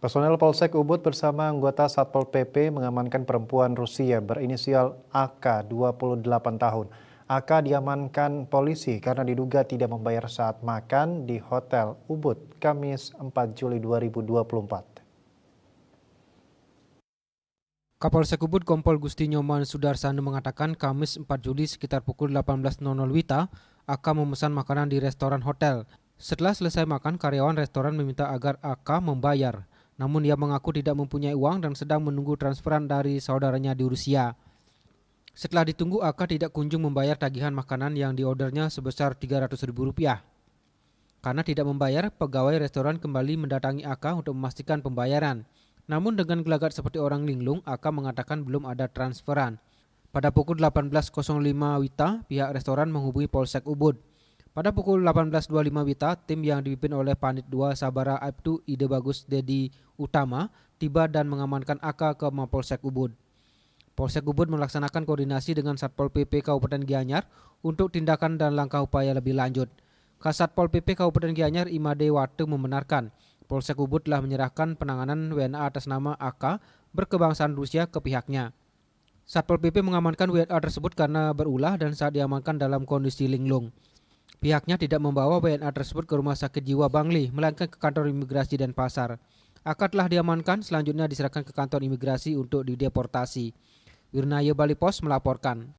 Personel Polsek Ubud bersama anggota Satpol PP mengamankan perempuan Rusia berinisial AK 28 tahun. AK diamankan polisi karena diduga tidak membayar saat makan di Hotel Ubud, Kamis 4 Juli 2024. Kapolsek Ubud Kompol Gusti Nyoman Sudarsana mengatakan Kamis 4 Juli sekitar pukul 18.00 WITA AK memesan makanan di restoran hotel. Setelah selesai makan, karyawan restoran meminta agar AK membayar. Namun ia mengaku tidak mempunyai uang dan sedang menunggu transferan dari saudaranya di Rusia. Setelah ditunggu, AK tidak kunjung membayar tagihan makanan yang diordernya sebesar Rp300.000. Karena tidak membayar, pegawai restoran kembali mendatangi AK untuk memastikan pembayaran. Namun dengan gelagat seperti orang linglung, AK mengatakan belum ada transferan. Pada pukul 18.05 WITA, pihak restoran menghubungi Polsek Ubud. Pada pukul 18.25 WITA, tim yang dipimpin oleh Panit 2 Sabara Aibtu Ide Bagus Dedi Utama tiba dan mengamankan AK ke Mapolsek Ubud. Polsek Ubud melaksanakan koordinasi dengan Satpol PP Kabupaten Gianyar untuk tindakan dan langkah upaya lebih lanjut. Kasatpol PP Kabupaten Gianyar Imade Wate membenarkan Polsek Ubud telah menyerahkan penanganan WNA atas nama AK berkebangsaan Rusia ke pihaknya. Satpol PP mengamankan WNA tersebut karena berulah dan saat diamankan dalam kondisi linglung. Pihaknya tidak membawa WNA tersebut ke Rumah Sakit Jiwa Bangli, melainkan ke kantor imigrasi Denpasar. AK telah diamankan, selanjutnya diserahkan ke kantor imigrasi untuk dideportasi. Wirnaya Bali Pos melaporkan.